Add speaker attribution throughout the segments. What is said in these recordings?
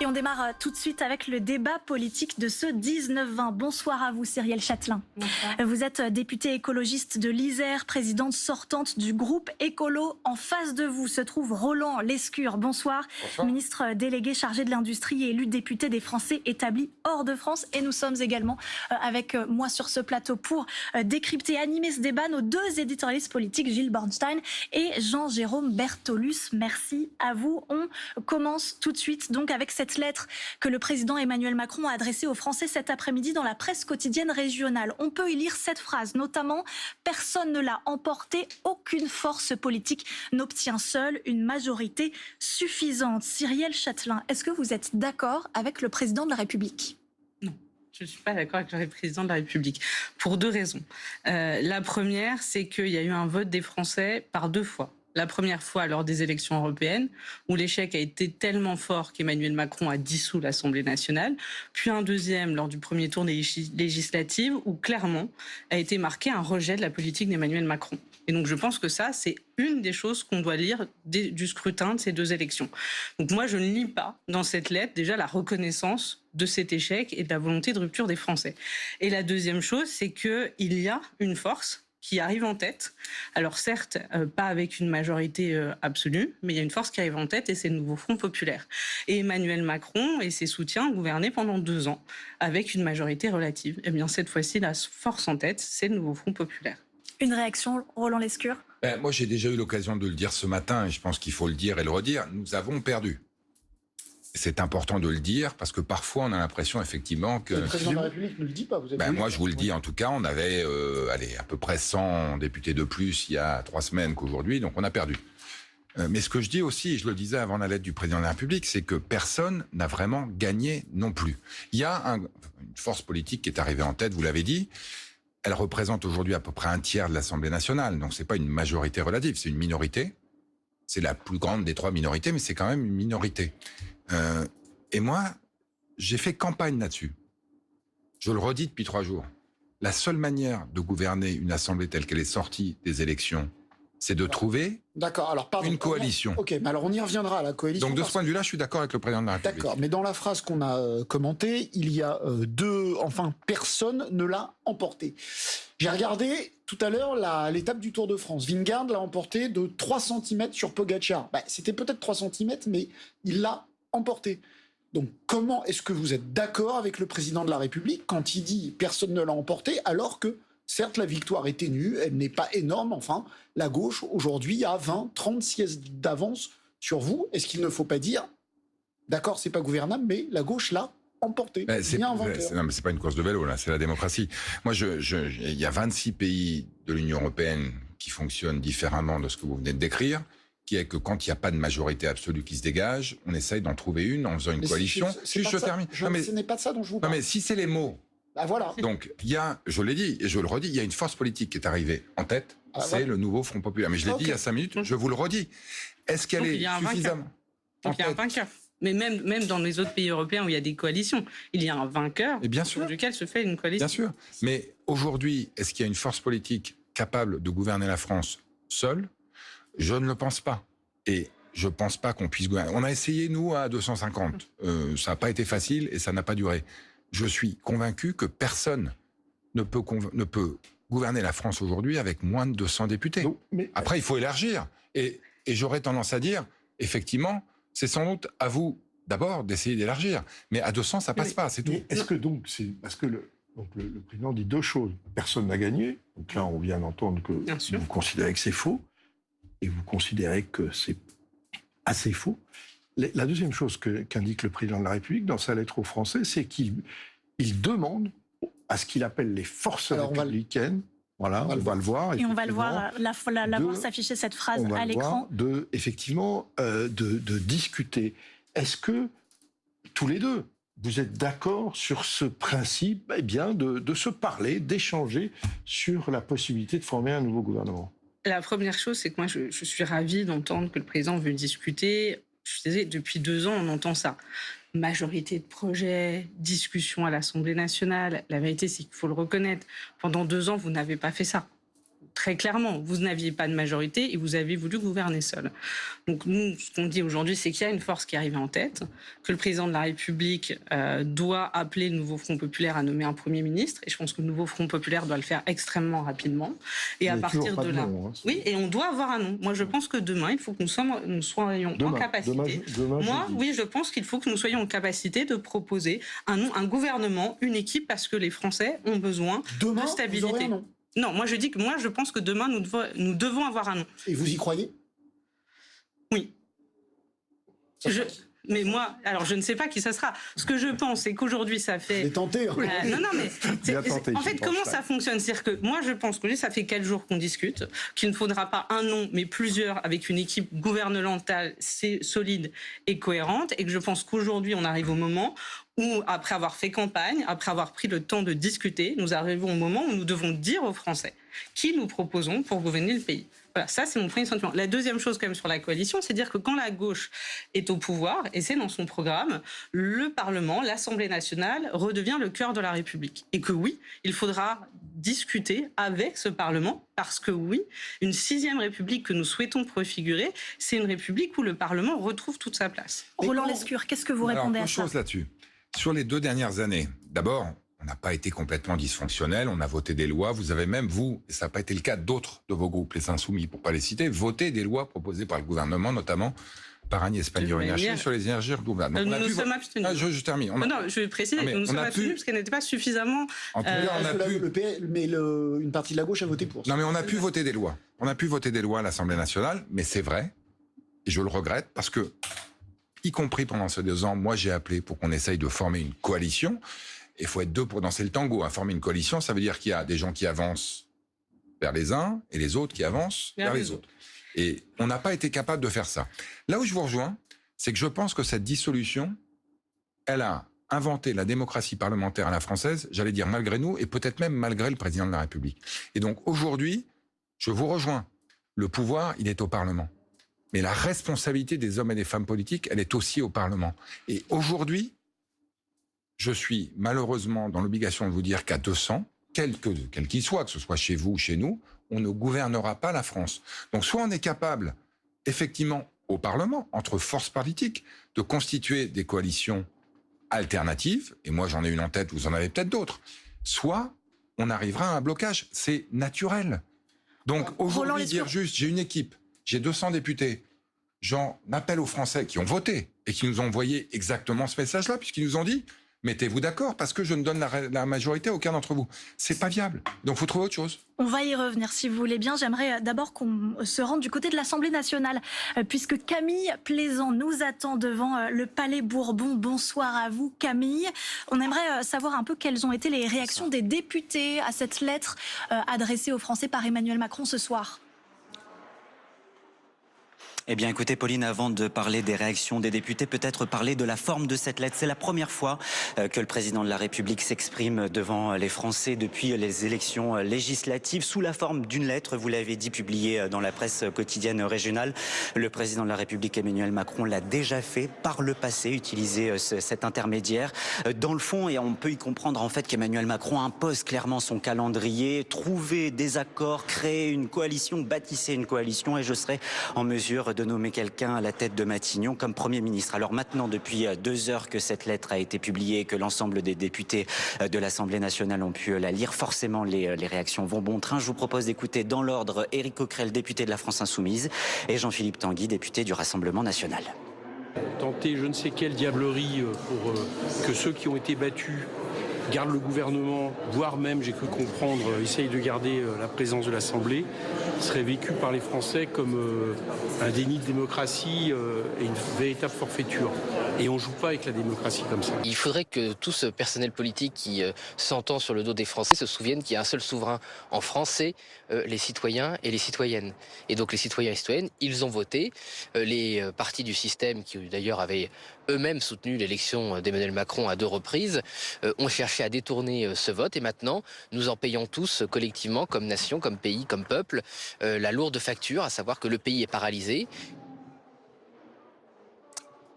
Speaker 1: Et on démarre tout de suite avec le débat politique de ce 19-20. Bonsoir à vous, Cyrielle Châtelain. Bonsoir. Vous êtes députée écologiste de l'Isère, présidente sortante du groupe Écolo. En face de vous se trouve Roland Lescure. Bonsoir. Bonsoir. Ministre délégué chargé de l'industrie et élu député des Français établis hors de France. Et nous sommes également avec moi sur ce plateau pour décrypter et animer ce débat nos deux éditorialistes politiques, Gilles Bornstein et Jean-Jérôme Bertolus. Merci à vous. On commence tout de suite donc avec cette lettre que le président Emmanuel Macron a adressée aux Français cet après-midi dans la presse quotidienne régionale. On peut y lire cette phrase, notamment « Personne ne l'a emporté, aucune force politique n'obtient seule une majorité suffisante ». Cyrielle Châtelain, est-ce que vous êtes d'accord avec le président de la République ?
Speaker 2: Non. Je ne suis pas d'accord avec le président de la République, pour deux raisons. La première, c'est qu'il y a eu un vote des Français par deux fois. La première fois lors des élections européennes, où l'échec a été tellement fort qu'Emmanuel Macron a dissous l'Assemblée nationale, puis un deuxième lors du premier tour des législatives, où clairement a été marqué un rejet de la politique d'Emmanuel Macron. Et donc je pense que ça, c'est une des choses qu'on doit lire du scrutin de ces deux élections. Donc moi, je ne lis pas dans cette lettre déjà la reconnaissance de cet échec et de la volonté de rupture des Français. Et la deuxième chose, c'est qu'il y a une force qui arrive en tête. Alors certes, pas avec une majorité absolue, mais il y a une force qui arrive en tête et c'est le nouveau Front populaire. Et Emmanuel Macron et ses soutiens ont gouverné pendant 2 ans avec une majorité relative. Et bien cette fois-ci, la force en tête, c'est le nouveau Front populaire.
Speaker 1: Une réaction, Roland Lescure ?
Speaker 3: Moi, j'ai déjà eu l'occasion de le dire ce matin et je pense qu'il faut le dire et le redire. Nous avons perdu. C'est important de le dire parce que parfois on a l'impression effectivement que...
Speaker 4: Le président de la République ne le dit pas. Vous
Speaker 3: moi je vous le dis en tout cas, on avait à peu près 100 députés de plus il y a 3 semaines qu'aujourd'hui, donc on a perdu. Mais ce que je dis aussi, et je le disais avant la lettre du président de la République, c'est que personne n'a vraiment gagné non plus. Il y a une force politique qui est arrivée en tête, vous l'avez dit. Elle représente aujourd'hui à peu près un tiers de l'Assemblée nationale, donc c'est pas une majorité relative, c'est une minorité. C'est la plus grande des 3 minorités, mais c'est quand même une minorité. Et moi, j'ai fait campagne là-dessus. Je le redis depuis 3 jours. La seule manière de gouverner une assemblée telle qu'elle est sortie des élections, c'est de trouver une coalition.
Speaker 4: Ok, mais alors on y reviendra à la coalition.
Speaker 3: Donc de ce point de vue-là, je suis d'accord avec le président de la République.
Speaker 4: D'accord, mais dans la phrase qu'on a commentée, il y a personne ne l'a emporté. J'ai regardé tout à l'heure l'étape du Tour de France. Vingegaard l'a emporté de 3 cm sur Pogacar. C'était peut-être 3 cm, mais il l'a emporté. Donc comment est-ce que vous êtes d'accord avec le président de la République quand il dit personne ne l'a emporté, alors que certes la victoire est ténue, elle n'est pas énorme, enfin la gauche aujourd'hui a 20-30 sièges d'avance sur vous. Est-ce qu'il ne faut pas dire d'accord, c'est pas gouvernable, mais la gauche l'a emporté.
Speaker 3: Non, mais c'est pas une course de vélo là, c'est la démocratie. Moi, il y a 26 pays de l'Union européenne qui fonctionnent différemment de ce que vous venez de décrire, qui est que quand il n'y a pas de majorité absolue qui se dégage, on essaye d'en trouver une en faisant une coalition. Je termine.
Speaker 4: Ce n'est pas de ça dont je vous parle.
Speaker 3: Non, mais si c'est les mots.
Speaker 4: Voilà.
Speaker 3: Donc, je l'ai dit et je le redis, il y a une force politique qui est arrivée en tête, c'est le nouveau Front populaire. Mais je l'ai dit il y a 5 minutes, je vous le redis. Est-ce qu'elle est suffisamment
Speaker 2: Donc il y a un vainqueur. Mais même dans les autres pays européens où il y a des coalitions, il y a un vainqueur sur lequel se fait une coalition.
Speaker 3: Bien sûr. Mais aujourd'hui, est-ce qu'il y a une force politique capable de gouverner la France seule ? Je ne le pense pas. Et je ne pense pas qu'on puisse gouverner. On a essayé, nous, à 250. Ça n'a pas été facile et ça n'a pas duré. Je suis convaincu que personne ne peut gouverner la France aujourd'hui avec moins de 200 députés. Non, mais... Après, il faut élargir. Et j'aurais tendance à dire, effectivement, c'est sans doute à vous, d'abord, d'essayer d'élargir. Mais à 200, ça passe pas, c'est tout.
Speaker 5: Est-ce que donc, c'est parce que le président dit 2 choses. Personne n'a gagné. Donc là, on vient d'entendre que vous considérez que c'est faux. Et vous considérez que c'est assez faux. La deuxième chose qu'indique le président de la République dans sa lettre aux Français, c'est qu'il demande à ce qu'il appelle les forces républicaines. Voilà, on va le voir.
Speaker 1: Et on va le voir, voir s'afficher cette phrase à l'écran.
Speaker 5: De discuter. Est-ce que, tous les deux, vous êtes d'accord sur ce principe de se parler, d'échanger sur la possibilité de former un nouveau gouvernement ?
Speaker 2: La première chose, c'est que moi, je suis ravie d'entendre que le président veut discuter. Je suis désolée, depuis 2 ans, on entend ça. Majorité de projets, discussion à l'Assemblée nationale. La vérité, c'est qu'il faut le reconnaître. Pendant 2 ans, vous n'avez pas fait ça. très clairement, vous n'aviez pas de majorité et vous avez voulu gouverner seul. Donc nous, ce qu'on dit aujourd'hui, c'est qu'il y a une force qui est arrivée en tête, que le président de la République doit appeler le nouveau Front populaire à nommer un Premier ministre, et je pense que le nouveau Front populaire doit le faire extrêmement rapidement. Et à partir de là, oui, et on doit avoir un nom. Moi, je pense que demain, il faut que nous soyons en capacité. Oui, je pense qu'il faut que nous soyons en capacité de proposer un nom, un gouvernement, une équipe, parce que les Français ont besoin de stabilité.
Speaker 4: Vous aurez un nom.
Speaker 2: Non, moi je pense que demain nous devons avoir un nom.
Speaker 4: Et vous y croyez?
Speaker 2: Oui. Mais moi, alors je ne sais pas qui ça sera. Ce que je pense, c'est qu'aujourd'hui ça fait...
Speaker 4: C'est tenté.
Speaker 2: Non, mais en fait, comment ça fonctionne? C'est-à-dire que moi je pense que ça fait 4 jours qu'on discute, qu'il ne faudra pas un nom, mais plusieurs, avec une équipe gouvernementale solide et cohérente, et que je pense qu'aujourd'hui on arrive au moment où, après avoir fait campagne, après avoir pris le temps de discuter, nous arrivons au moment où nous devons dire aux Français qui nous proposons pour gouverner le pays. Voilà, ça c'est mon premier sentiment. La deuxième chose quand même sur la coalition, c'est dire que quand la gauche est au pouvoir, et c'est dans son programme, le Parlement, l'Assemblée nationale redevient le cœur de la République. Et que oui, il faudra discuter avec ce Parlement, parce que oui, une 6e République que nous souhaitons préfigurer, c'est une République où le Parlement retrouve toute sa place.
Speaker 1: Roland Lescure, qu'est-ce que vous répondez à ça?
Speaker 3: Deux choses là-dessus. Sur les 2 dernières années, d'abord, on n'a pas été complètement dysfonctionnel, on a voté des lois, vous avez même, vous, et ça n'a pas été le cas d'autres de vos groupes, les Insoumis, pour ne pas les citer, voté des lois proposées par le gouvernement, notamment par Agnès Pannier-Runacher sur les énergies renouvelables.
Speaker 2: Nous sommes abstenus.
Speaker 3: Je termine.
Speaker 2: Non, je vais préciser, nous sommes abstenus parce qu'elle n'était pas suffisamment...
Speaker 3: En tout cas, on a pu...
Speaker 4: une partie de la gauche a voté pour ça.
Speaker 3: Non, mais on a pu voter des lois. On a pu voter des lois à l'Assemblée nationale, mais c'est vrai, et je le regrette, parce que, y compris pendant ces 2 ans, moi j'ai appelé pour qu'on essaye de former une coalition. Il faut être 2 pour danser le tango. Former une coalition, ça veut dire qu'il y a des gens qui avancent vers les uns et les autres qui avancent vers les autres. Et on n'a pas été capable de faire ça. Là où je vous rejoins, c'est que je pense que cette dissolution, elle a inventé la démocratie parlementaire à la française, j'allais dire malgré nous, et peut-être même malgré le président de la République. Et donc aujourd'hui, je vous rejoins. Le pouvoir, il est au Parlement. Mais la responsabilité des hommes et des femmes politiques, elle est aussi au Parlement. Et aujourd'hui, je suis malheureusement dans l'obligation de vous dire qu'à 200, quel qu'il soit, que ce soit chez vous ou chez nous, on ne gouvernera pas la France. Donc soit on est capable, effectivement, au Parlement, entre forces politiques, de constituer des coalitions alternatives, et moi j'en ai une en tête, vous en avez peut-être d'autres, soit on arrivera à un blocage. C'est naturel. Donc aujourd'hui, dire juste, j'ai une équipe, j'ai 200 députés, j'en appelle aux Français qui ont voté et qui nous ont envoyé exactement ce message-là, puisqu'ils nous ont dit... Mettez-vous d'accord, parce que je ne donne la majorité à aucun d'entre vous. C'est pas viable. Donc, il faut trouver autre chose.
Speaker 1: On va y revenir, si vous voulez bien. J'aimerais d'abord qu'on se rende du côté de l'Assemblée nationale, puisque Camille Plaisant nous attend devant le Palais Bourbon. Bonsoir à vous, Camille. On aimerait savoir un peu quelles ont été les réactions des députés à cette lettre adressée aux Français par Emmanuel Macron ce soir.
Speaker 6: Eh bien, écoutez, Pauline, avant de parler des réactions des députés, peut-être parler de la forme de cette lettre. C'est la première fois que le président de la République s'exprime devant les Français depuis les élections législatives sous la forme d'une lettre. Vous l'avez dit, publiée dans la presse quotidienne régionale. Le président de la République, Emmanuel Macron, l'a déjà fait par le passé, utilisé cet intermédiaire. Dans le fond, et on peut y comprendre en fait qu'Emmanuel Macron impose clairement son calendrier, trouver des accords, créer une coalition, bâtisser une coalition, et je serai en mesure de nommer quelqu'un à la tête de Matignon comme Premier ministre. Alors maintenant, depuis 2 heures que cette lettre a été publiée, que l'ensemble des députés de l'Assemblée nationale ont pu la lire, forcément les réactions vont bon train. Je vous propose d'écouter dans l'ordre Éric Coquerel, député de la France Insoumise, et Jean-Philippe Tanguy, député du Rassemblement national.
Speaker 7: Tenter je ne sais quelle diablerie pour que ceux qui ont été battus gardent le gouvernement, voire même, j'ai cru comprendre, essayent de garder la présence de l'Assemblée, serait vécu par les Français comme un déni de démocratie et une véritable forfaiture. Et on ne joue pas avec la démocratie comme ça.
Speaker 8: Il faudrait que tout ce personnel politique qui s'entend sur le dos des Français se souvienne qu'il y a un seul souverain en France, c'est les citoyens et les citoyennes. Et donc les citoyens et citoyennes, ils ont voté. Les partis du système, qui d'ailleurs avaient eux-mêmes soutenu l'élection d'Emmanuel Macron à 2 reprises, ont cherché à détourner ce vote. Et maintenant, nous en payons tous collectivement, comme nation, comme pays, comme peuple, la lourde facture, à savoir que le pays est paralysé.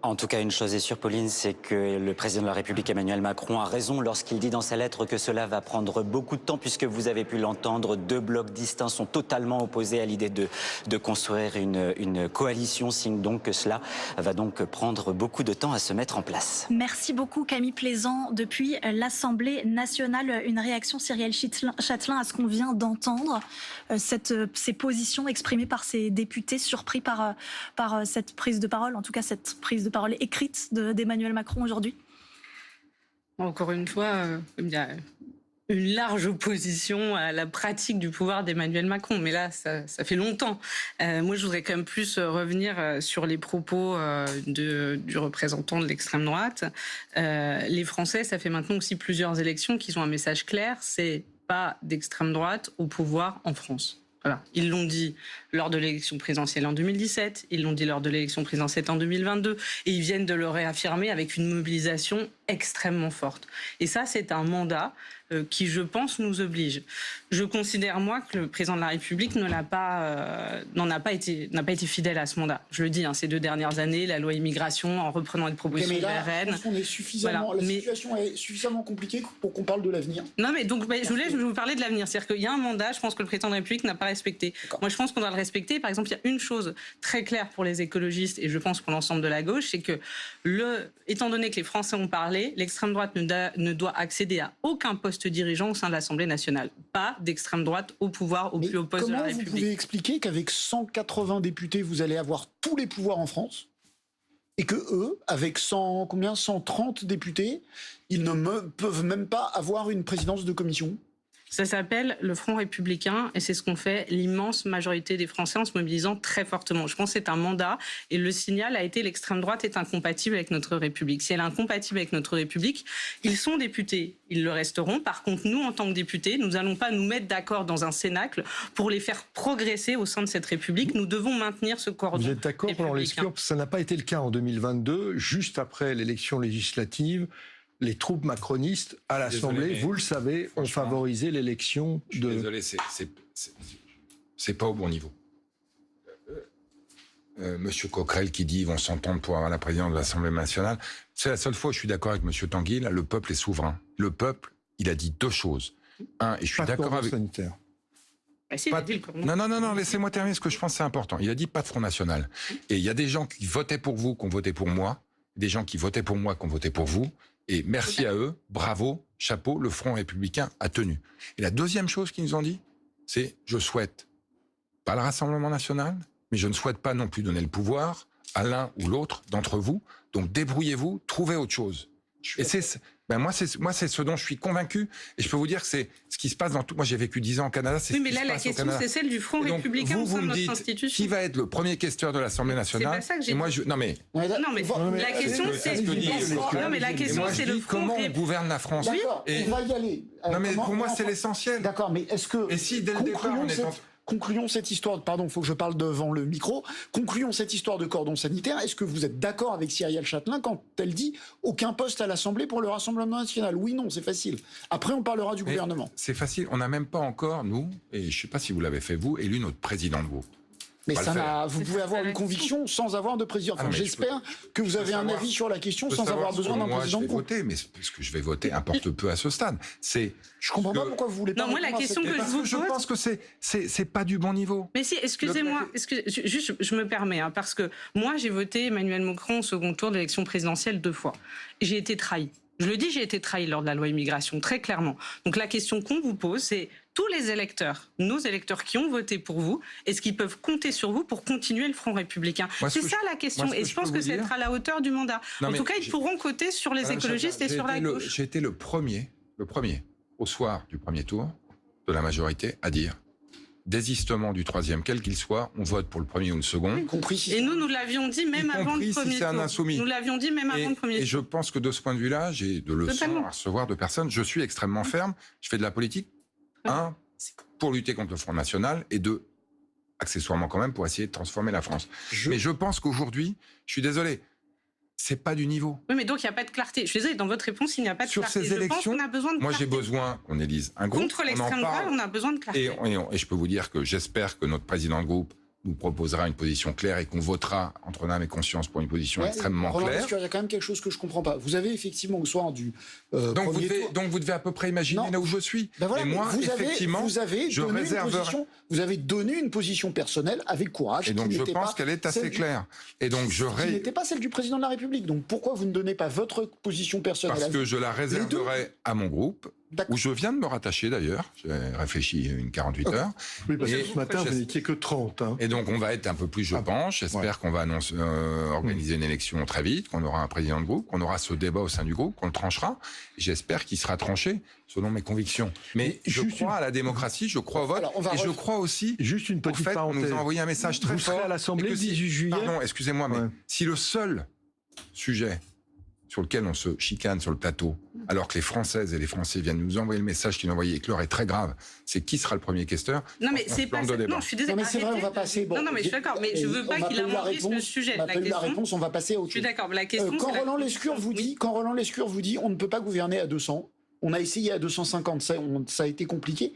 Speaker 6: En tout cas, une chose est sûre, Pauline, c'est que le président de la République, Emmanuel Macron, a raison lorsqu'il dit dans sa lettre que cela va prendre beaucoup de temps, puisque vous avez pu l'entendre, 2 blocs distincts sont totalement opposés à l'idée de construire une coalition, signe donc que cela va donc prendre beaucoup de temps à se mettre en place.
Speaker 1: Merci beaucoup Camille Plaisant. Depuis l'Assemblée nationale, une réaction Cyrielle Châtelain à ce qu'on vient d'entendre, ces positions exprimées par ces députés surpris par cette prise de parole, en tout cas cette prise de parole écrite d'Emmanuel Macron aujourd'hui?
Speaker 2: Encore une fois, il y a une large opposition à la pratique du pouvoir d'Emmanuel Macron. Mais là, ça fait longtemps. Moi, je voudrais quand même plus revenir sur les propos du représentant de l'extrême droite. Les Français, ça fait maintenant aussi plusieurs élections qu'ils ont un message clair, c'est pas d'extrême droite au pouvoir en France. Voilà. Ils l'ont dit lors de l'élection présidentielle en 2017, ils l'ont dit lors de l'élection présidentielle en 2022, et ils viennent de le réaffirmer avec une mobilisation extrêmement forte. Et ça, c'est un mandat qui, je pense, nous oblige. Je considère, moi, que le président de la République n'a pas été fidèle à ce mandat. Je le dis, ces 2 dernières années, la loi immigration, en reprenant une proposition de RN.
Speaker 4: La situation est suffisamment compliquée pour qu'on parle de l'avenir.
Speaker 2: Non, mais donc, je voulais vous parler de l'avenir. C'est-à-dire qu'il y a un mandat, je pense que le président de la République n'a pas respecté. Moi, je pense qu'on doit le respecter. Par exemple, il y a une chose très claire pour les écologistes, et je pense pour l'ensemble de la gauche, c'est que, étant donné que les Français ont parlé, l'extrême droite ne doit accéder à aucun poste dirigeant au sein de l'Assemblée nationale. Pas d'extrême droite au pouvoir, au plus haut poste de la République.
Speaker 4: Comment vous pouvez expliquer qu'avec 180 députés, vous allez avoir tous les pouvoirs en France, et que eux, avec 130 députés, ils ne peuvent même pas avoir une présidence de commission?
Speaker 2: Ça s'appelle le Front républicain et c'est ce qu'ont fait l'immense majorité des Français en se mobilisant très fortement. Je pense que c'est un mandat et le signal a été l'extrême droite est incompatible avec notre République. Si elle est incompatible avec notre République, ils sont députés, ils le resteront. Par contre, nous, en tant que députés, nous n'allons pas nous mettre d'accord dans un cénacle pour les faire progresser au sein de cette République. Nous devons maintenir ce cordon.
Speaker 5: Vous êtes d'accord pendant l'exclure, parce que ça n'a pas été le cas en 2022, juste après l'élection législative. Les troupes macronistes à l'Assemblée, vous le savez, ont favorisé l'élection de...
Speaker 3: Je suis désolé, c'est pas au bon niveau. Monsieur Coquerel qui dit ils vont s'entendre pour avoir la présidence de l'Assemblée nationale, c'est la seule fois où je suis d'accord avec Monsieur Tanguy, là, le peuple est souverain. Le peuple, il a dit 2 choses. Un, et je suis d'accord avec...
Speaker 5: sanitaire.
Speaker 3: Non, laissez-moi terminer, ce que je pense c'est important. Il a dit pas de Front National. Et il y a des gens qui votaient pour vous, qui ont voté pour moi, des gens qui votaient pour moi, qui ont voté pour vous. Et merci à eux, bravo, chapeau, le Front républicain a tenu. Et la deuxième chose qu'ils nous ont dit, c'est je souhaite pas le Rassemblement national, mais je ne souhaite pas non plus donner le pouvoir à l'un ou l'autre d'entre vous. Donc débrouillez-vous, trouvez autre chose. Et moi, c'est ce dont je suis convaincu. Et je peux vous dire que c'est ce qui se passe dans tout. Moi, j'ai vécu 10 ans au Canada.
Speaker 2: Oui, mais là, la question, c'est celle du Front républicain au sein de notre institution.
Speaker 3: Qui va être le premier questeur de l'Assemblée nationale?
Speaker 2: C'est pas ça que j'ai
Speaker 3: dit. Non, mais
Speaker 2: la question, c'est... Non, mais la question, c'est le Front
Speaker 3: comment on gouverne la France?
Speaker 4: D'accord, on va y aller.
Speaker 3: Non, mais pour moi, c'est l'essentiel.
Speaker 4: D'accord, mais est-ce que...
Speaker 3: Et si, dès le départ, on est
Speaker 4: concluons cette histoire, pardon, il faut que je parle devant le micro, concluons cette histoire de cordon sanitaire. Est-ce que vous êtes d'accord avec Cyrielle Châtelain quand elle dit aucun poste à l'Assemblée pour le Rassemblement national? Oui, non, c'est facile. Après, on parlera du gouvernement.
Speaker 3: C'est facile, on n'a même pas encore, nous, et je ne sais pas si vous l'avez fait vous, élu notre président de groupe.
Speaker 4: Mais vous pouvez avoir une conviction sans avoir de président. Enfin, j'espère que vous avez un avis sur la question sans avoir besoin d'un président de groupe.
Speaker 3: Voter, mais ce que je vais voter importe peu à ce stade.
Speaker 4: Je comprends pas pourquoi vous voulez pas.
Speaker 2: Non, moi la question que je vous pose,
Speaker 3: je pense que c'est pas du bon niveau.
Speaker 2: Mais si, excusez-moi, juste je me permets, parce que moi j'ai voté Emmanuel Macron au second tour de l'élection présidentielle 2 fois. J'ai été trahi. Je le dis, j'ai été trahi lors de la loi immigration, très clairement. Donc la question qu'on vous pose, c'est tous les électeurs, nos électeurs qui ont voté pour vous, est-ce qu'ils peuvent compter sur vous pour continuer le Front républicain? C'est ça la question. Et je pense que c'est être à la hauteur du mandat. En tout cas, ils pourront compter sur les écologistes et sur la gauche.
Speaker 3: J'ai été le premier, au soir du premier tour, de la majorité, à dire désistement du 3e, quel qu'il soit, on vote pour le premier ou le second.
Speaker 2: Et nous l'avions dit même avant le premier tour. Nous l'avions dit même avant le premier tour.
Speaker 3: Et je pense que de ce point de vue-là, j'ai de leçons à recevoir de personnes. Je suis extrêmement ferme. Je fais de la politique, pour lutter contre le Front National, et 2, accessoirement quand même, pour essayer de transformer la France. Mais je pense qu'aujourd'hui, je suis désolé, c'est pas du niveau.
Speaker 2: Oui, mais donc il n'y a pas de clarté. Je suis désolé, dans votre réponse, il n'y a pas de clarté.
Speaker 3: Sur ces élections,
Speaker 2: on a besoin de clarté.
Speaker 3: Moi j'ai besoin qu'on élise un groupe.
Speaker 2: Contre l'extrême droite, on a besoin de clarté.
Speaker 3: Et je peux vous dire que j'espère que notre président de groupe nous proposera une position claire et qu'on votera entre âme et conscience pour une position extrêmement claire.
Speaker 4: Il y a quand même quelque chose que je ne comprends pas. Vous avez effectivement au soir du
Speaker 3: donc vous devez à peu près imaginer là où je suis.
Speaker 4: Ben voilà,
Speaker 3: et moi, effectivement,
Speaker 4: vous avez donné une position personnelle avec courage.
Speaker 3: Et donc je pense qu'elle est assez claire. Et donc
Speaker 4: qui n'était pas celle du président de la République. Donc pourquoi vous ne donnez pas votre position personnelle?
Speaker 3: Parce que je la réserverai à mon groupe. Où je viens de me rattacher d'ailleurs, j'ai réfléchi une 48 heures.
Speaker 5: Oui, parce que ce matin, vous n'étiez que 30. Hein.
Speaker 3: Et donc on va être un peu plus, je pense. J'espère qu'on va organiser une élection très vite, qu'on aura un président de groupe, qu'on aura ce débat au sein du groupe, qu'on le tranchera. J'espère qu'il sera tranché selon mes convictions. Mais je crois à la démocratie, je crois au vote, et je crois aussi
Speaker 5: juste une petite parenthèse.
Speaker 3: On nous a envoyé un message très fort.
Speaker 5: Vous serez à l'Assemblée le 18 juillet.
Speaker 3: Pardon, excusez-moi, mais si le seul sujet sur lequel on se chicane sur le plateau, alors que les Françaises et les Français viennent nous envoyer le message qu'ils ont envoyé et que l'heure est très grave, c'est qui sera le premier questeur.
Speaker 2: Non mais c'est pas ça. Non, je suis désolée.
Speaker 4: Non mais c'est vrai, on va passer.
Speaker 2: Bon, non mais je suis d'accord, mais je veux pas qu'il amortisse le sujet.
Speaker 4: On a pas eu la réponse, on va passer à autre chose.
Speaker 2: Je suis d'accord, la question.
Speaker 4: Quand Roland Lescure vous dit, on ne peut pas gouverner à 200, on a essayé à 250, ça a été compliqué.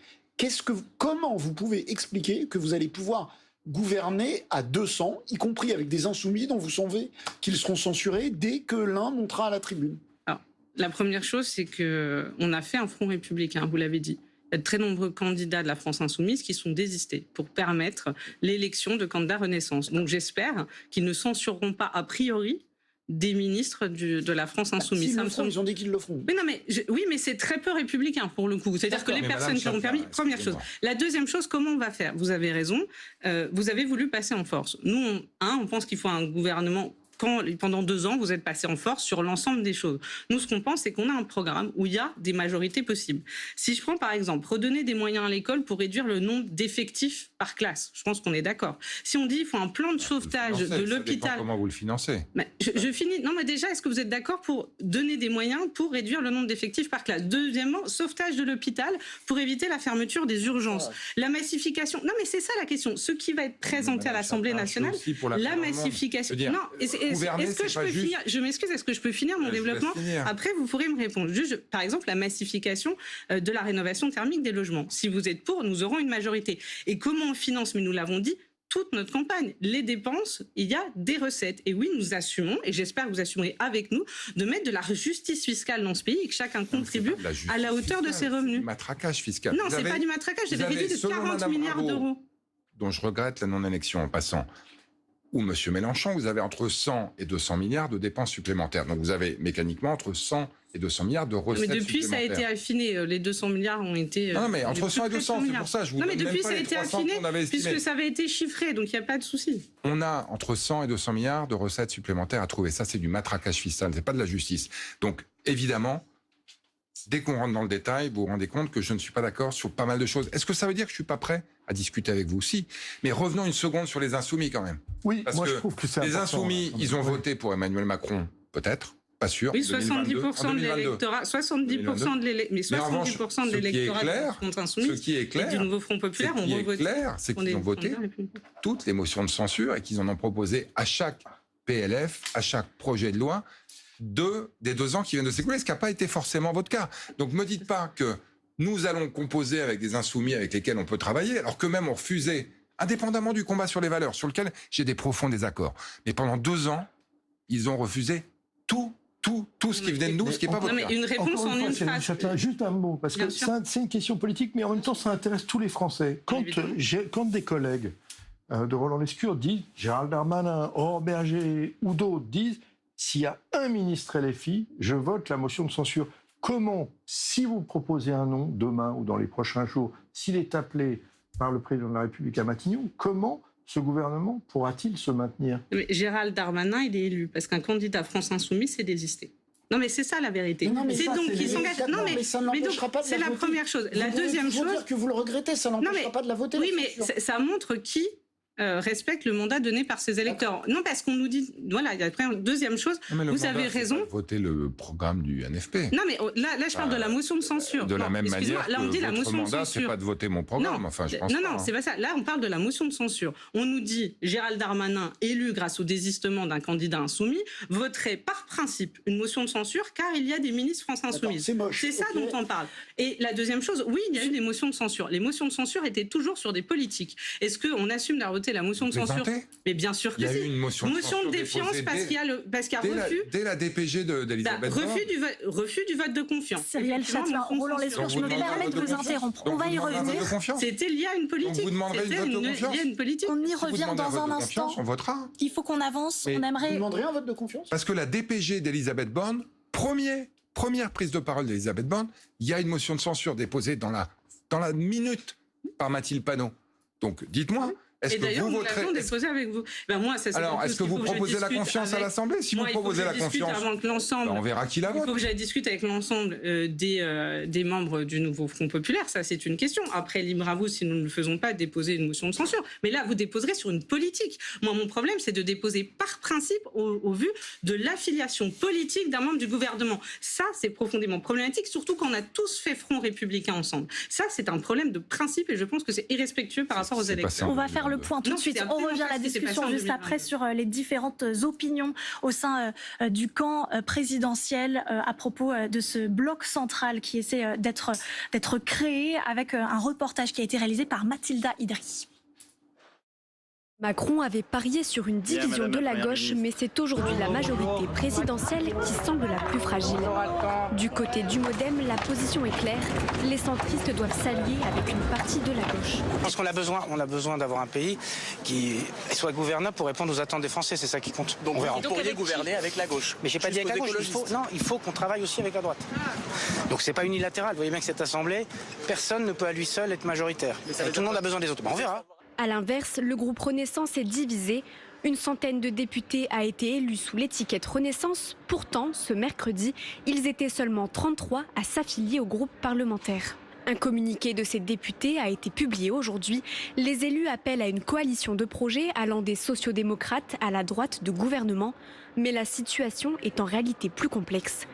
Speaker 4: Comment vous pouvez expliquer que vous allez pouvoir gouverner à 200, y compris avec des insoumis dont vous savez qu'ils seront censurés dès que l'un montera à la tribune?
Speaker 2: Alors, la première chose, c'est qu'on a fait un front républicain, vous l'avez dit. Il y a de très nombreux candidats de la France insoumise qui sont désistés pour permettre l'élection de candidats Renaissance. Donc j'espère qu'ils ne censureront pas a priori des ministres de la France insoumise.
Speaker 4: Ils ont dit qu'ils le feront.
Speaker 2: Mais non, mais oui, mais c'est très peu républicain pour le coup. C'est-à-dire que les personnes qui ont permis. Première chose. La deuxième chose, comment on va faire? Vous avez raison. Vous avez voulu passer en force. Nous, on pense qu'il faut un gouvernement. Quand pendant 2 ans, vous êtes passé en force sur l'ensemble des choses. Nous, ce qu'on pense, c'est qu'on a un programme où il y a des majorités possibles. Si je prends par exemple, redonner des moyens à l'école pour réduire le nombre d'effectifs par classe, je pense qu'on est d'accord. Si on dit qu'il faut un plan de sauvetage de l'hôpital...
Speaker 3: Comment vous le financez?
Speaker 2: Je finis. Non, mais déjà, est-ce que vous êtes d'accord pour donner des moyens pour réduire le nombre d'effectifs par classe? Deuxièmement, sauvetage de l'hôpital pour éviter la fermeture des urgences. La massification... Non, mais c'est ça la question. Ce qui va être présenté à l'Assemblée nationale, la massification... Non, est-ce que je peux finir? Je m'excuse, est-ce que je peux finir mon développement? Après, vous pourrez me répondre. Juste, par exemple, la massification de la rénovation thermique des logements. Si vous êtes pour, nous aurons une majorité. Et comment on finance? Mais nous l'avons dit, toute notre campagne. Les dépenses, il y a des recettes. Et oui, nous assumons, et j'espère que vous assumerez avec nous, de mettre de la justice fiscale dans ce pays et que chacun contribue à la hauteur de ses revenus.
Speaker 3: Matraquage fiscal.
Speaker 2: Non, c'est pas du matraquage, j'ai dit de 40 milliards d'euros.
Speaker 3: Dont je regrette la non-élection en passant. Ou M. Mélenchon, vous avez entre 100 et 200 milliards de dépenses supplémentaires. Donc vous avez mécaniquement entre 100 et 200 milliards de recettes supplémentaires.
Speaker 2: Mais depuis, ça a été affiné. Les 200 milliards ont été...
Speaker 3: Non, mais entre 100 et 200, c'est pour ça. Je vous
Speaker 2: non, mais
Speaker 3: donne
Speaker 2: depuis,
Speaker 3: même pas
Speaker 2: ça a été affiné, puisque ça avait été chiffré, donc il n'y a pas de souci.
Speaker 3: On a entre 100 et 200 milliards de recettes supplémentaires à trouver. Ça, c'est du matraquage fiscal, c'est pas de la justice. Donc, évidemment, dès qu'on rentre dans le détail, vous vous rendez compte que je ne suis pas d'accord sur pas mal de choses. Est-ce que ça veut dire que je suis pas prêt à discuter avec vous? Si. Mais revenons une seconde sur les insoumis quand même.
Speaker 5: Oui,
Speaker 3: parce
Speaker 5: moi
Speaker 3: que
Speaker 5: je trouve que c'est
Speaker 3: les
Speaker 5: important.
Speaker 3: Insoumis, ils ont voté pour Emmanuel Macron, peut-être, pas sûr.
Speaker 2: Oui, 70% de l'électorat, 70% de l'électorat contre insoumis.
Speaker 3: Ce qui est clair,
Speaker 2: et du nouveau Front populaire, on revote.
Speaker 3: C'est qu'ils ont voté toutes les motions de censure et qu'ils en ont proposé à chaque PLF, à chaque projet de loi des 2 ans qui viennent de s'écouler, ce qui n'a pas été forcément votre cas. Donc ne me dites pas que nous allons composer avec des insoumis avec lesquels on peut travailler, alors qu'eux-mêmes ont refusé, indépendamment du combat sur les valeurs, sur lequel j'ai des profonds désaccords. Mais pendant 2 ans, ils ont refusé tout ce qui venait de nous, ce qui n'est pas votre cas.
Speaker 2: Une réponse en une phrase.
Speaker 5: Juste un mot, parce que c'est une question politique, mais en même temps, ça intéresse tous les Français. Quand des collègues de Roland Lescure disent, Gérald Darmanin, Aurore Berger ou d'autres disent, s'il y a un ministre LFI, je vote la motion de censure. Comment, si vous proposez un nom demain ou dans les prochains jours, s'il est appelé par le président de la République à Matignon, comment ce gouvernement pourra-t-il se maintenir? Mais
Speaker 2: Gérald Darmanin, il est élu parce qu'un candidat France Insoumise s'est désisté. Non, mais c'est ça la vérité. C'est donc qu'ils s'engagent. Non, mais ça n'empêchera pas de la voter. C'est la première chose. La deuxième chose.
Speaker 4: Dire que vous le regrettez, ça n'empêchera pas de la voter.
Speaker 2: Oui, mais ça montre qui respecte le mandat donné par ses électeurs. Non, parce qu'on nous dit... Voilà, il y a après une deuxième chose. Vous avez raison.
Speaker 3: Voter le programme du NFP.
Speaker 2: Non, mais là je parle de la motion de censure.
Speaker 3: De la même manière
Speaker 2: là, on dit la motion de censure.
Speaker 3: C'est pas de voter mon programme.
Speaker 2: Non,
Speaker 3: enfin, je pense
Speaker 2: non, c'est pas ça. Là, on parle de la motion de censure. On nous dit Gérald Darmanin, élu grâce au désistement d'un candidat insoumis, voterait par principe une motion de censure car il y a des ministres France Insoumise. C'est ça dont on parle. Et la deuxième chose, oui, il y a eu des motions de censure. Les motions de censure étaient toujours sur des politiques. Est-ce qu'on assume la voter voté la motion de censure. Mais bien sûr que
Speaker 3: il y a eu une motion
Speaker 2: de défiance parce qu'il y a refus.
Speaker 3: Dès la DPG d'Elisabeth Borne.
Speaker 2: Refus du vote de confiance.
Speaker 1: Cyrielle Châtelain, Roland Lescure, je me permets de vous interrompre. On va y revenir.
Speaker 2: C'était lié à une politique.
Speaker 3: Vous demanderez une vote de confiance.
Speaker 1: On y revient dans un instant.
Speaker 3: On votera.
Speaker 1: Il faut qu'on avance. On aimerait.
Speaker 4: Vous demanderez un vote de confiance?
Speaker 3: Parce que la DPG d'Elisabeth Borne, première prise de parole d'Elisabeth Borne, il y a une motion de censure déposée dans la minute par Mathilde Panot. Donc, dites-moi. Est-ce que vous voterez
Speaker 2: avec vous. Moi, ça,
Speaker 3: alors, est-ce que vous proposez la confiance à l'Assemblée? Si vous proposez la confiance, on verra qui la vote.
Speaker 2: Il faut que j'aille discuter avec l'ensemble des membres du nouveau Front Populaire. Ça, c'est une question. Après, libre à vous, si nous ne le faisons pas, déposer une motion de censure. Mais là, vous déposerez sur une politique. Moi, mon problème, c'est de déposer par principe au vu de l'affiliation politique d'un membre du gouvernement. Ça, c'est profondément problématique, surtout quand on a tous fait front républicain ensemble. Ça, c'est un problème de principe et je pense que c'est irrespectueux par rapport aux électeurs.
Speaker 1: On va faire le point tout de suite. On revient à la discussion juste après sur les différentes opinions au sein du camp présidentiel à propos de ce bloc central qui essaie d'être créé avec un reportage qui a été réalisé par Mathilda Idri.
Speaker 9: Macron avait parié sur une division de la gauche, mais c'est aujourd'hui la majorité présidentielle qui semble la plus fragile. Du côté du MoDem, la position est claire. Les centristes doivent s'allier avec une partie de la gauche.
Speaker 10: Je pense qu'on a besoin d'avoir un pays qui soit gouvernable pour répondre aux attentes des Français, c'est ça qui compte.
Speaker 11: Donc vous pourriez gouverner avec la gauche.
Speaker 10: Mais j'ai pas dit avec la gauche, il faut qu'on travaille aussi avec la droite. Donc c'est pas unilatéral, vous voyez bien que cette assemblée, personne ne peut à lui seul être majoritaire. Et tout le monde a besoin des autres. On verra.
Speaker 9: À l'inverse, le groupe Renaissance est divisé. Une centaine de députés a été élue sous l'étiquette Renaissance. Pourtant, ce mercredi, ils étaient seulement 33 à s'affilier au groupe parlementaire. Un communiqué de ces députés a été publié aujourd'hui. Les élus appellent à une coalition de projets allant des sociodémocrates à la droite de gouvernement. Mais la situation est en réalité plus complexe.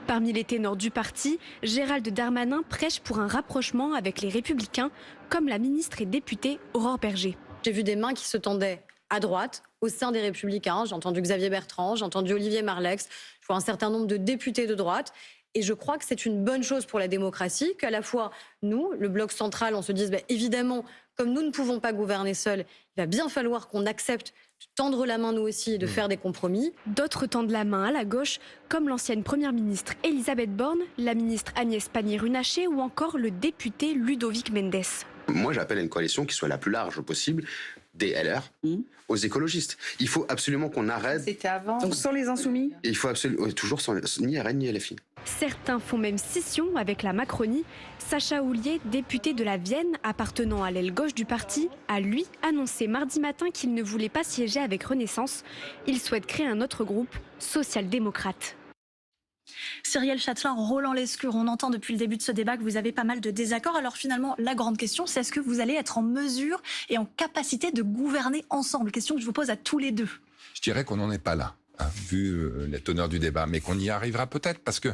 Speaker 9: Parmi les ténors du parti, Gérald Darmanin prêche pour un rapprochement avec les Républicains, comme la ministre et députée Aurore Bergé.
Speaker 12: J'ai vu des mains qui se tendaient à droite, au sein des Républicains. J'ai entendu Xavier Bertrand, j'ai entendu Olivier Marleix, je vois un certain nombre de députés de droite. Et je crois que c'est une bonne chose pour la démocratie, qu'à la fois, nous, le bloc central, on se dise, évidemment, comme nous ne pouvons pas gouverner seuls, il va bien falloir qu'on accepte de tendre la main nous aussi et de faire des compromis.
Speaker 9: D'autres tendent la main à la gauche, comme l'ancienne première ministre Elisabeth Borne, la ministre Agnès Pannier-Runacher ou encore le député Ludovic Mendes.
Speaker 13: Moi, j'appelle à une coalition qui soit la plus large possible, des LR aux écologistes. Il faut absolument qu'on arrête...
Speaker 14: C'était avant. Donc sans les insoumis.
Speaker 13: Et il faut absolument... Toujours sans ni RN ni LFI.
Speaker 9: Certains font même scission avec la Macronie. Sacha Houlier, député de la Vienne, appartenant à l'aile gauche du parti, a lui annoncé mardi matin qu'il ne voulait pas siéger avec Renaissance. Il souhaite créer un autre groupe, social-démocrate.
Speaker 1: Cyrielle Châtelain, Roland Lescure, on entend depuis le début de ce débat que vous avez pas mal de désaccords. Alors finalement, la grande question, c'est est-ce que vous allez être en mesure et en capacité de gouverner ensemble? Question que je vous pose à tous les deux.
Speaker 3: Je dirais qu'on n'en est pas là, vu la teneur du débat, mais qu'on y arrivera peut-être, parce que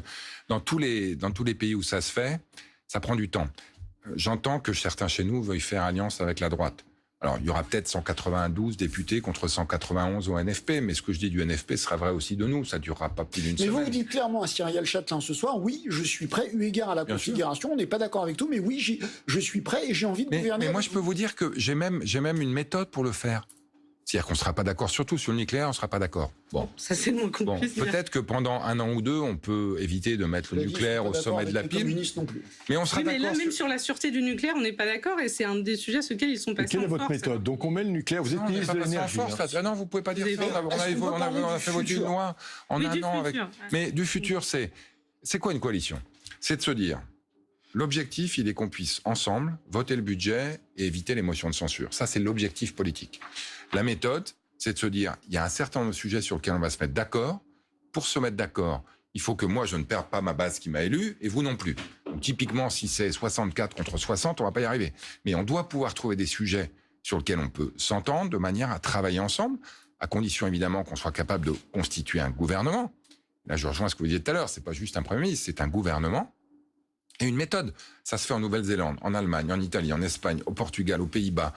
Speaker 3: dans tous les pays où ça se fait, ça prend du temps. J'entends que certains chez nous veuillent faire alliance avec la droite. Alors, il y aura peut-être 192 députés contre 191 au NFP, mais ce que je dis du NFP sera vrai aussi de nous. Ça ne durera pas plus d'une semaine.
Speaker 4: Mais vous dites clairement à Cyrielle Châtelain ce soir, oui, je suis prêt, eu égard à la configuration, on n'est pas d'accord avec tout, mais oui, je suis prêt et j'ai envie de gouverner.
Speaker 3: Mais moi, je peux vous dire que j'ai même une méthode pour le faire. C'est-à-dire qu'on ne sera pas d'accord sur tout. Sur le nucléaire, on ne sera pas d'accord. Bon,
Speaker 2: ça c'est moins compliqué.
Speaker 3: Bon, peut-être que pendant 1 an ou 2, on peut éviter de mettre le nucléaire au sommet de la pile.
Speaker 4: Non plus.
Speaker 3: Mais on sera
Speaker 2: d'accord. Mais là, même sur la sûreté du nucléaire, on n'est pas d'accord et c'est un des sujets sur lesquels ils sont passés.
Speaker 5: Quelle est votre méthode? Donc on met le nucléaire. Vous êtes ministre de l'énergie.
Speaker 3: Non, vous ne pouvez pas dire ça. On a fait voter une loi en 1 an. Mais du futur, c'est quoi une coalition? C'est de se dire, l'objectif, il est qu'on puisse ensemble voter le budget et éviter les motions de censure. Ça, c'est l'objectif politique. La méthode, c'est de se dire, il y a un certain nombre de sujets sur lesquels on va se mettre d'accord. Pour se mettre d'accord, il faut que moi, je ne perde pas ma base qui m'a élu, et vous non plus. Donc, typiquement, si c'est 64 contre 60, on ne va pas y arriver. Mais on doit pouvoir trouver des sujets sur lesquels on peut s'entendre de manière à travailler ensemble, à condition évidemment qu'on soit capable de constituer un gouvernement. Là, je rejoins ce que vous disiez tout à l'heure, c'est pas juste un Premier ministre, c'est un gouvernement. Et une méthode. Ça se fait en Nouvelle-Zélande, en Allemagne, en Italie, en Espagne, au Portugal, aux Pays-Bas,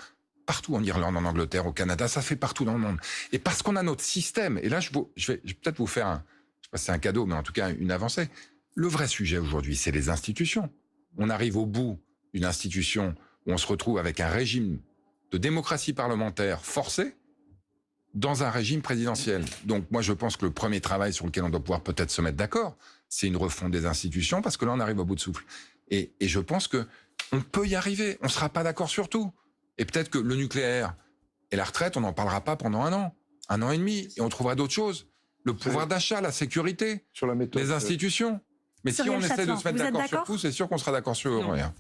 Speaker 3: partout en Irlande, en Angleterre, au Canada, ça fait partout dans le monde. Et parce qu'on a notre système, et là je vais peut-être vous faire je sais pas si c'est un cadeau, mais en tout cas une avancée. Le vrai sujet aujourd'hui, c'est les institutions. On arrive au bout d'une institution où on se retrouve avec un régime de démocratie parlementaire forcée dans un régime présidentiel. Donc moi, je pense que le premier travail sur lequel on doit pouvoir peut-être se mettre d'accord, c'est une refonte des institutions, parce que là, on arrive au bout de souffle. Et je pense que on peut y arriver. On ne sera pas d'accord sur tout. Et peut-être que le nucléaire et la retraite, on n'en parlera pas pendant 1 an et demi, et on trouvera d'autres choses. Le pouvoir d'achat, la sécurité,
Speaker 5: sur la méthode,
Speaker 3: les institutions. Mais si on essaie de se mettre d'accord sur tout, c'est sûr qu'on sera d'accord sur rien.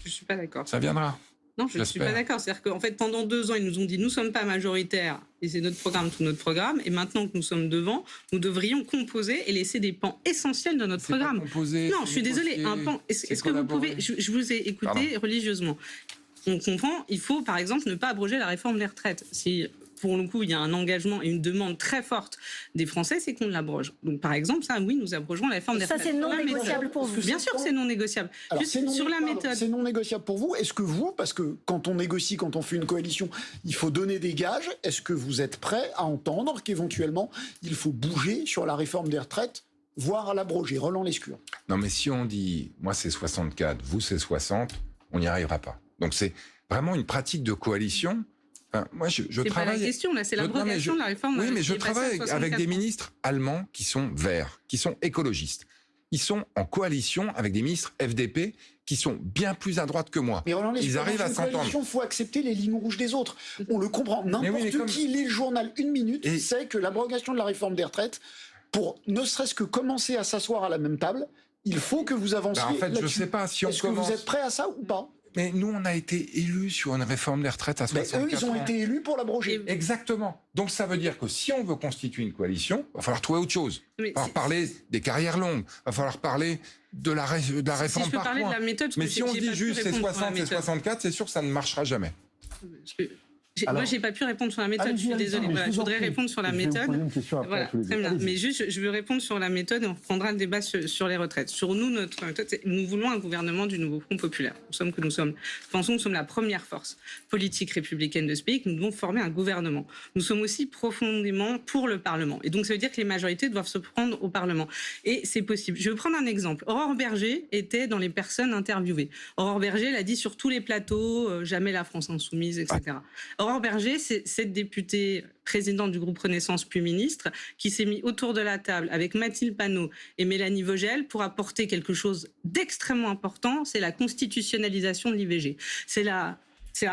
Speaker 2: Je ne suis pas d'accord.
Speaker 3: Ça viendra.
Speaker 2: Non, je ne suis pas d'accord. C'est-à-dire qu'en fait, pendant 2 ans, ils nous ont dit nous ne sommes pas majoritaires et c'est notre programme, tout notre programme. Et maintenant que nous sommes devant, nous devrions composer et laisser des pans essentiels de notre programme. Non, je suis désolée. Un pan. Est-ce que vous pouvez. Je vous ai écouté religieusement. On comprend, il faut par exemple ne pas abroger la réforme des retraites. Si pour le coup il y a un engagement et une demande très forte des Français, c'est qu'on l'abroge. Donc par exemple, ça, oui, nous abrogerons la réforme des retraites.
Speaker 1: Ça, c'est non négociable pour vous.
Speaker 2: Bien sûr, c'est non négociable.
Speaker 4: Alors,
Speaker 2: juste sur la méthode.
Speaker 4: C'est non négociable pour vous. Est-ce que vous, parce que quand on négocie, quand on fait une coalition, il faut donner des gages, est-ce que vous êtes prêt à entendre qu'éventuellement il faut bouger sur la réforme des retraites, voire à l'abroger? Roland Lescure.
Speaker 3: Non, mais si on dit moi c'est 64, vous c'est 60, on n'y arrivera pas. Donc c'est vraiment une pratique de coalition. Enfin, moi, je travaille.
Speaker 2: C'est pas la question là, c'est l'abrogation de la réforme.
Speaker 3: Oui, mais je travaille avec des ministres allemands qui sont verts, qui sont écologistes. Ils sont en coalition avec des ministres FDP qui sont bien plus à droite que moi.
Speaker 4: Mais Roland Lescure,
Speaker 3: ils arrivent à s'entendre.
Speaker 4: Il faut accepter les lignes rouges des autres. On le comprend. N'importe qui lit le journal 1 minute sait que l'abrogation de la réforme des retraites, pour ne serait-ce que commencer à s'asseoir à la même table, il faut que vous avanciez.
Speaker 3: En fait, je ne sais pas si on commence.
Speaker 4: Est-ce que vous êtes prêt à ça ou pas?
Speaker 3: Mais nous, on a été élus sur une réforme des retraites à 64 ans.
Speaker 4: Eux, ils ont été élus pour l'abroger.
Speaker 3: Exactement. Donc ça veut dire que si on veut constituer une coalition, il va falloir trouver autre chose. Il va falloir parler des carrières longues. Il va falloir parler de la réforme
Speaker 2: si je peux
Speaker 3: par
Speaker 2: parler
Speaker 3: point.
Speaker 2: De la méthode,
Speaker 3: mais si on dit juste c'est 60 et 64, c'est sûr que ça ne marchera jamais.
Speaker 2: Moi, j'ai pas pu répondre sur la méthode. Je suis désolée. Voilà, je voudrais répondre sur la méthode. Voilà, très bien. Mais juste, je veux répondre sur la méthode et on reprendra le débat sur les retraites. Sur nous, notre méthode, nous voulons un gouvernement du nouveau Front populaire. Pensons que nous sommes la première force politique républicaine de ce pays, que nous devons former un gouvernement. Nous sommes aussi profondément pour le Parlement. Et donc, ça veut dire que les majorités doivent se prendre au Parlement. Et c'est possible. Je vais prendre un exemple. Aurore Bergé était dans les personnes interviewées. Aurore Bergé l'a dit sur tous les plateaux, jamais la France insoumise, etc. Aurore Bergé, c'est cette députée présidente du groupe Renaissance puis ministre qui s'est mise autour de la table avec Mathilde Panot et Mélanie Vogel pour apporter quelque chose d'extrêmement important, c'est la constitutionnalisation de l'IVG. C'est la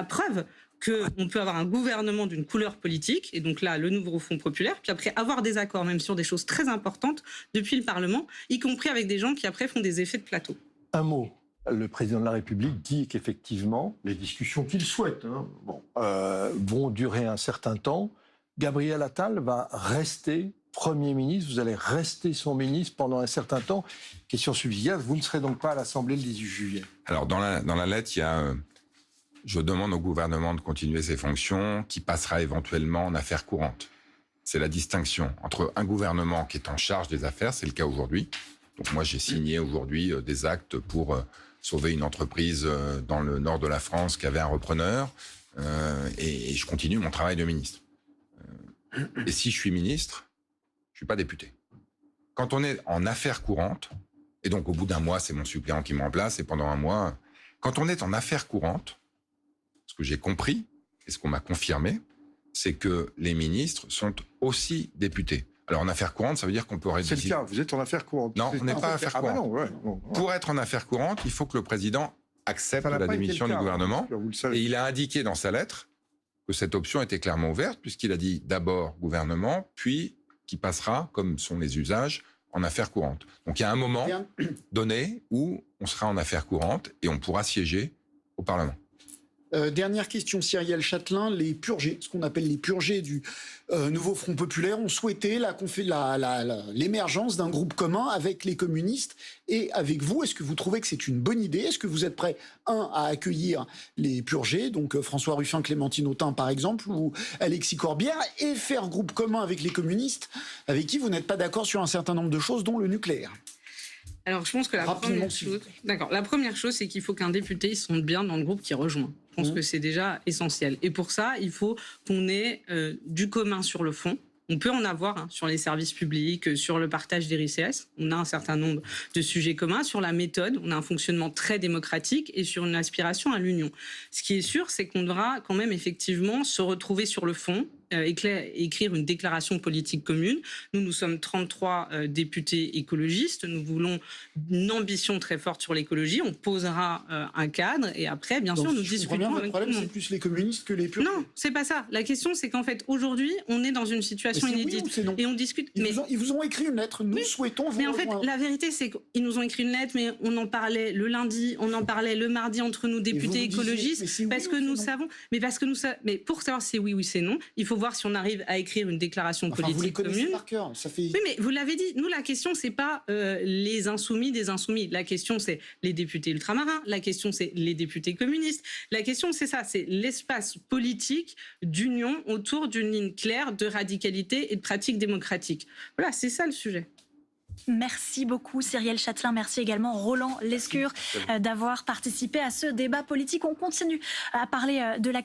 Speaker 2: preuve qu'on peut avoir un gouvernement d'une couleur politique, et donc là, le nouveau Front populaire, puis après avoir des accords même sur des choses très importantes depuis le Parlement, y compris avec des gens qui après font des effets de plateau.
Speaker 5: Un mot. Le président de la République dit qu'effectivement, les discussions qu'il souhaite vont durer un certain temps. Gabriel Attal va rester Premier ministre, vous allez rester son ministre pendant un certain temps. Question subsidiaire, vous ne serez donc pas à l'Assemblée le 18 juillet.
Speaker 3: Alors, dans la lettre, il y a... je demande au gouvernement de continuer ses fonctions, qui passera éventuellement en affaires courantes. C'est la distinction entre un gouvernement qui est en charge des affaires, c'est le cas aujourd'hui. Donc moi, j'ai signé aujourd'hui des actes pour... sauver une entreprise dans le nord de la France qui avait un repreneur, et je continue mon travail de ministre. Et si je suis ministre, je suis pas député. Quand on est en affaires courantes, et donc au bout d'un mois, c'est mon suppléant qui me remplace, et pendant un mois, quand on est en affaires courantes, ce que j'ai compris, et ce qu'on m'a confirmé, c'est que les ministres sont aussi députés. Alors, en affaires courantes, ça veut dire qu'on peut rédiger...
Speaker 5: C'est le cas, vous êtes en affaires courantes.
Speaker 3: Non, on n'est pas en affaires courantes. Pour être en affaires courantes, il faut que le président accepte la démission du gouvernement. Et il a indiqué dans sa lettre que cette option était clairement ouverte, puisqu'il a dit d'abord gouvernement, puis qui passera, comme sont les usages, en affaires courantes. Donc, il y a un moment donné où on sera en affaires courantes et on pourra siéger au Parlement.
Speaker 4: Dernière question, Cyrielle Châtelain, les purgés, ce qu'on appelle les purgés du nouveau Front populaire, ont souhaité l'émergence d'un groupe commun avec les communistes et avec vous. Est-ce que vous trouvez que c'est une bonne idée? Est-ce que vous êtes prêt, à accueillir les purgés, donc François Ruffin, Clémentine Autain par exemple, ou Alexis Corbière, et faire groupe commun avec les communistes, avec qui vous n'êtes pas d'accord sur un certain nombre de choses, dont le nucléaire?
Speaker 2: Alors, je pense que la première chose, c'est qu'il faut qu'un député se sente bien dans le groupe qui rejoint. Je pense que c'est déjà essentiel. Et pour ça, il faut qu'on ait du commun sur le fond, On peut en avoir sur les services publics, sur le partage des richesses. On a un certain nombre de sujets communs. Sur la méthode, on a un fonctionnement très démocratique et sur une aspiration à l'union. Ce qui est sûr, c'est qu'on devra quand même effectivement se retrouver sur le fond, écrire une déclaration politique commune. Nous sommes 33 députés écologistes. Nous voulons une ambition très forte sur l'écologie. On posera un cadre et après, bien sûr, nous discutons.
Speaker 4: Le problème, c'est plus les communistes que les purs.
Speaker 2: Non, c'est pas ça. La question, c'est qu'en fait, aujourd'hui, on est dans une situation inédite et on discute.
Speaker 4: Ils vous ont écrit une lettre. Nous souhaitons vous.
Speaker 2: Mais en fait, la vérité, c'est qu'ils nous ont écrit une lettre, mais on en parlait le lundi, on en parlait le mardi entre nous, députés écologistes, parce que nous savons. Mais pour savoir si c'est oui ou c'est non, il faut voir si on arrive à écrire une déclaration politique commune.
Speaker 4: Par cœur, ça fait...
Speaker 2: Oui, mais vous l'avez dit. Nous, la question, c'est pas les insoumis des insoumis. La question, c'est les députés ultramarins. La question, c'est les députés communistes. La question, c'est ça. C'est l'espace politique d'union autour d'une ligne claire de radicalité et de pratique démocratique. Voilà, c'est ça le sujet.
Speaker 1: Merci beaucoup Cyrielle Chatelain, merci également Roland Lescure d'avoir participé à ce débat politique. On continue à parler de l'actualité.